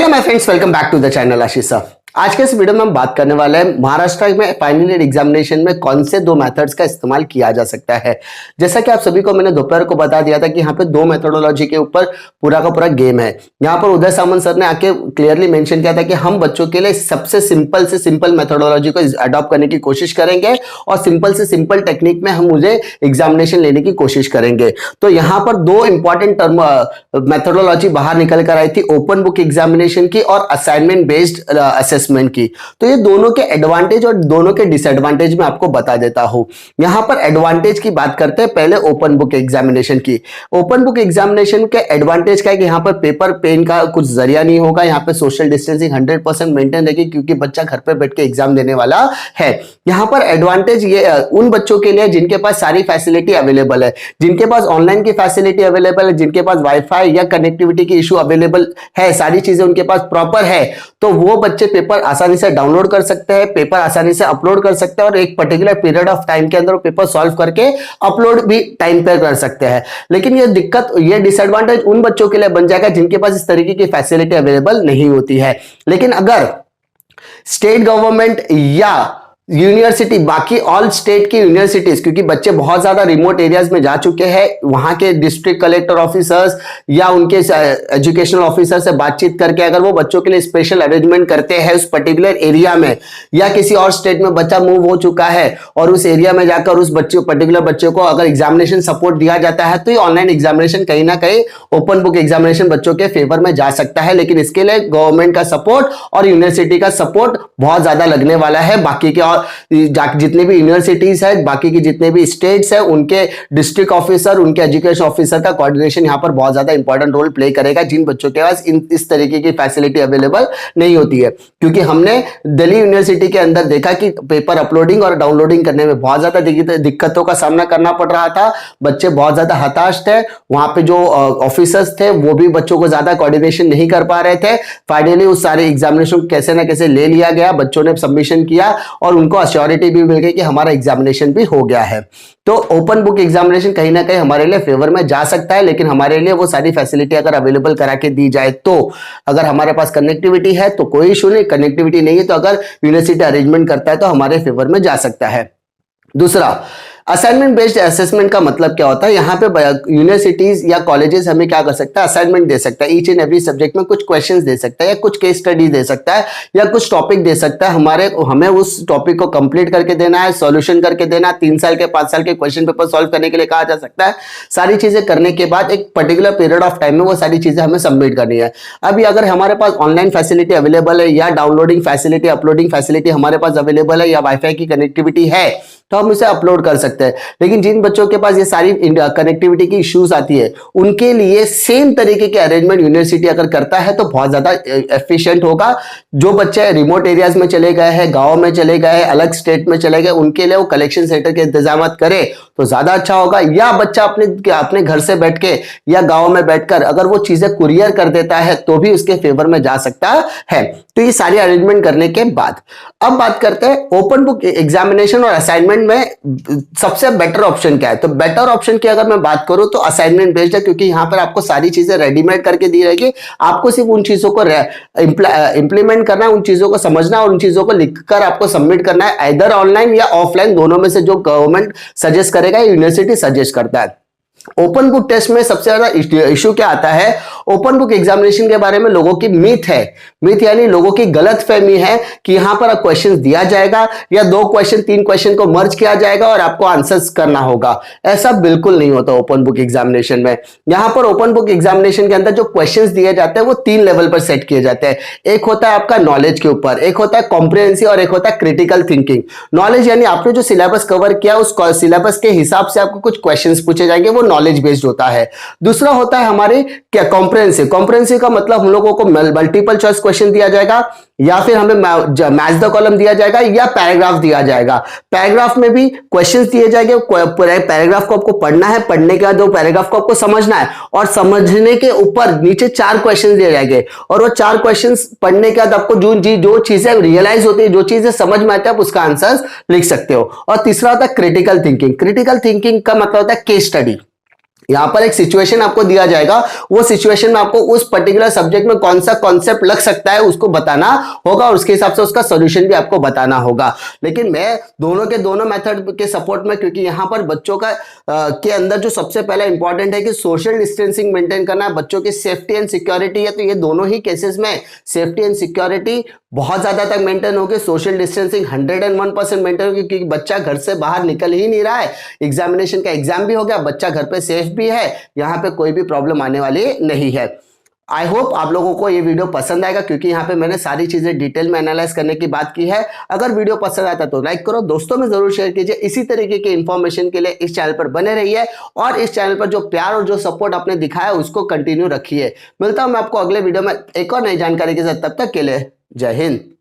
Hello my friends, welcome back to the channel Ashish sir. आज के इस वीडियो में हम बात करने वाले हैं महाराष्ट्र में फाइनल ईयर एग्जामिनेशन में कौन से दो मेथड्स का इस्तेमाल किया जा सकता है। जैसा कि आप सभी को मैंने दोपहर को बता दिया था कि यहाँ पे दो मेथोडोलॉजी के ऊपर पूरा का पूरा गेम है। यहाँ पर उदय सामंत सर ने आके क्लियरली मेंशन किया था कि हम बच्चों के लिए सबसे सिंपल से सिंपल मेथोडोलॉजी को अडॉप्ट करने की कोशिश करेंगे और सिंपल से सिंपल टेक्निक में हम मुझे एग्जामिनेशन लेने की कोशिश करेंगे। तो यहाँ पर दो इंपॉर्टेंट टर्म मेथोडोलॉजी बाहर निकल कर आई थी, ओपन बुक एग्जामिनेशन की और असाइनमेंट बेस्ड असेसमेंट की। तो ये दोनों के एडवांटेज और दोनों के डिसएडवांटेज मैं आपको बता देता हूं। यहां पर एडवांटेज की बात करते हैं पहले ओपन बुक एग्जामिनेशन की। ओपन बुक एग्जामिनेशन के एडवांटेज क्या है कि यहां पर पेपर पेन का कुछ जरिया नहीं होगा, यहां पर सोशल डिस्टेंसिंग 100% मेंटेन रहेगी क्योंकि बच्चा घर पर बैठ के एग्जाम देने वाला है। यहां पर एडवांटेज ये उन बच्चों के लिए जिनके पास सारी फैसिलिटी अवेलेबल है, जिनके पास ऑनलाइन की फैसिलिटी अवेलेबल है, जिनके पास वाईफाई या कनेक्टिविटी की इशू अवेलेबल है, सारी चीजें उनके पास प्रॉपर है, तो वो बच्चे पेपर आसानी से डाउनलोड कर सकते हैं, पेपर आसानी से अपलोड कर सकते हैं और एक पर्टिकुलर पीरियड ऑफ टाइम के अंदर पेपर सॉल्व करके अपलोड भी टाइम पे कर सकते हैं। लेकिन ये दिक्कत, ये डिसएडवांटेज उन बच्चों के लिए बन जाएगा जिनके पास इस तरीके की फैसिलिटी अवेलेबल नहीं होती है। लेकिन अगर स्टेट गवर्नमेंट या यूनिवर्सिटी, बाकी ऑल स्टेट की यूनिवर्सिटीज, क्योंकि बच्चे बहुत ज्यादा रिमोट एरियाज में जा चुके हैं, वहां के डिस्ट्रिक्ट कलेक्टर ऑफिसर्स या उनके एजुकेशनल ऑफिसर से बातचीत करके अगर वो बच्चों के लिए स्पेशल अरेंजमेंट करते हैं उस पर्टिकुलर एरिया में, या किसी और स्टेट में बच्चा मूव हो चुका है और उस एरिया में जाकर उस बच्चे पर्टिकुलर बच्चे को अगर एग्जामिनेशन सपोर्ट दिया जाता है, तो ये ऑनलाइन एग्जामिनेशन कहीं ना कहीं ओपन बुक एग्जामिनेशन बच्चों के फेवर में जा सकता है। लेकिन इसके लिए गवर्नमेंट का सपोर्ट और यूनिवर्सिटी का सपोर्ट बहुत ज्यादा लगने वाला है। बाकी के जितने भी यूनिवर्सिटीज है, बाकी की जितने भी स्टेट्स है, उनके डिस्ट्रिक्ट ऑफिसर, उनके एजुकेशन ऑफिसर का कोऑर्डिनेशन यहां पर बहुत ज्यादा इंपॉर्टेंट रोल प्ले करेगा, जिन बच्चों के पास इस तरीके की फैसिलिटी अवेलेबल नहीं होती है। क्योंकि हमने दिल्ली यूनिवर्सिटी के अंदर देखा कि पेपर अपलोडिंग और डाउनलोडिंग करने में बहुत ज्यादा दिक्कतों का सामना करना पड़ रहा था, बच्चे बहुत ज्यादा हताश थे, वहां पे जो ऑफिसर्स थे वो भी बच्चों को ज्यादा कोऑर्डिनेशन नहीं कर पा रहे थे। फाइनली उस सारे एग्जामिनेशन कैसे ना कैसे ले लिया गया, बच्चों ने सबमिशन किया और उनको श्योरिटी भी मिल गई कि हमारा एग्जामिनेशन भी हो गया है। तो ओपन बुक एग्जामिनेशन कहीं ना कहीं हमारे लिए फेवर में जा सकता है, लेकिन हमारे लिए वो सारी फैसिलिटी अगर अवेलेबल करा के दी जाए तो। अगर हमारे पास कनेक्टिविटी है तो कोई इशू नहीं, कनेक्टिविटी नहीं है तो अगर यूनिवर्सिटी अरेंजमेंट करता है तो हमारे फेवर में जा सकता है। दूसरा, असाइनमेंट बेस्ड असेसमेंट का मतलब क्या होता है। यहाँ पे यूनिवर्सिटीज या कॉलेजेस हमें क्या कर सकता है, असाइनमेंट दे सकता है, ईच एंड एवरी सब्जेक्ट में कुछ क्वेश्चंस दे सकता है या कुछ केस स्टडी दे सकता है या कुछ टॉपिक दे सकता है। हमें उस टॉपिक को कंप्लीट करके देना है, सॉल्यूशन करके देना है, 3 साल के 5 साल के क्वेश्चन पेपर सॉल्व करने के लिए कहा जा सकता है। सारी चीजें करने के बाद एक पर्टिकुलर पीरियड ऑफ टाइम में वो सारी चीजें हमें सबमिट करनी है। अभी अगर हमारे पास ऑनलाइन फैसिलिटी अवेलेबल है या डाउनलोडिंग फैसिलिटी, अपलोडिंग फैसिलिटी हमारे पास अवेलेबल है या वाईफाई की कनेक्टिविटी है तो हम इसे अपलोड कर सकते हैं। लेकिन जिन बच्चों के पास ये सारी कनेक्टिविटी की इश्यूज आती है, उनके लिए सेम तरीके के अरेंजमेंट यूनिवर्सिटी अगर करता है तो बहुत ज्यादा एफिशिएंट होगा। जो बच्चे रिमोट एरियाज में चले गए हैं, गांव में चले गए हैं, अलग स्टेट में चले गए, उनके लिए वो कलेक्शन सेंटर के इंतजाम करे तो ज्यादा अच्छा होगा। या बच्चा अपने घर से बैठ के या गांव में बैठकर अगर वो चीजें कुरियर कर देता है तो भी उसके फेवर में जा सकता है। तो ये सारी अरेंजमेंट करने के बाद अब बात करते हैं ओपन बुक एग्जामिनेशन और असाइनमेंट में सबसे बेटर ऑप्शन क्या है। तो बेटर ऑप्शन की अगर मैं बात करूं तो असाइनमेंट बेस्ड है, क्योंकि यहां पर आपको सारी चीजें रेडीमेड करके दी रहेगी। आपको सिर्फ उन चीजों को इंप्लीमेंट करना है, उन चीजों को समझना और उन चीजों को लिखकर आपको सबमिट करना है, इधर ऑनलाइन या ऑफलाइन, दोनों में से जो गवर्नमेंट सजेस्ट करेगा, यूनिवर्सिटी सजेस्ट करता है। ओपन बुक टेस्ट में सबसे ज्यादा इश्यू क्या आता है, ओपन बुक एग्जामिनेशन के बारे में लोगों की मिथ है, मिथ यानी लोगों की गलतफहमी है कि यहां पर क्वेश्चन दिया जाएगा या 2 क्वेश्चन 3 क्वेश्चन को मर्ज किया जाएगा और आपको आंसर्स करना होगा। ऐसा बिल्कुल नहीं होता ओपन बुक एग्जामिनेशन में। यहां पर ओपन बुक एग्जामिनेशन के अंदर जो क्वेश्चंस दिए जाते हैं वो 3 लेवल पर सेट किए जाते हैं। एक होता है आपका नॉलेज के ऊपर, एक होता है कॉम्प्रिहेंसिव और एक होता है क्रिटिकल थिंकिंग। नॉलेज यानी आपने जो सिलेबस कवर किया उस सिलेबस के हिसाब से आपको कुछ क्वेश्चन पूछे जाएंगे, वो नॉलेज बेस्ड होता है। दूसरा होता है हमारे क्या, कॉम्प्रिहेंसिव। कॉम्प्रिहेंसिव का मतलब हम लोगों को मल्टीपल चॉइस क्वेश्चन दिया जाएगा या फिर हमें मैच द कॉलम दिया जाएगा या पैराग्राफ दिया जाएगा। पैराग्राफ में भी क्वेश्चंस दिए जाएंगे, पैराग्राफ को आपको पढ़ना है, पढ़ने के बाद वो पैराग्राफ को आपको समझना है और समझने के ऊपर नीचे 4 क्वेश्चन दिए जाएंगे और वो 4 क्वेश्चंस पढ़ने के बाद आपको जो चीजें रियलाइज होती है, जो चीजें समझ में आती है, आप उसका आंसर लिख सकते हो। और तीसरा होता है क्रिटिकल थिंकिंग। क्रिटिकल थिंकिंग का मतलब होता है केस स्टडी। यहाँ पर एक सिचुएशन आपको दिया जाएगा, वो सिचुएशन में आपको उस पर्टिकुलर सब्जेक्ट में कौन सा कॉन्सेप्ट लग सकता है उसको बताना होगा और उसके हिसाब से उसका सॉल्यूशन भी आपको बताना होगा। लेकिन मैं दोनों के दोनों मेथड के सपोर्ट में, क्योंकि यहाँ पर बच्चों का के अंदर जो सबसे पहला इंपॉर्टेंट है कि सोशल डिस्टेंसिंग मेंटेन करना, बच्चों की सेफ्टी एंड सिक्योरिटी है, तो ये दोनों ही केसेस में सेफ्टी एंड सिक्योरिटी बहुत ज्यादा तक मेंटेन होगी, सोशल डिस्टेंसिंग 101% मेंटेन होगी, क्योंकि बच्चा घर से बाहर निकल ही नहीं रहा है, एग्जामिनेशन का एग्जाम भी हो गया, बच्चा घर पे सेफ भी है, यहाँ पे कोई भी प्रॉब्लम आने वाली नहीं है। आई होप आप लोगों को ये वीडियो पसंद आएगा, क्योंकि यहाँ पे मैंने सारी चीजें डिटेल में एनालाइज करने की बात की है। अगर वीडियो पसंद आता तो लाइक करो, दोस्तों में जरूर शेयर कीजिए। इसी तरीके के इंफॉर्मेशन के लिए इस चैनल पर बने रहिए और इस चैनल पर जो प्यार और जो सपोर्ट आपने दिखाया उसको कंटिन्यू रखिए। मिलता हूं मैं आपको अगले वीडियो में एक और नई जानकारी के साथ, तब तक के लिए जय हिंद।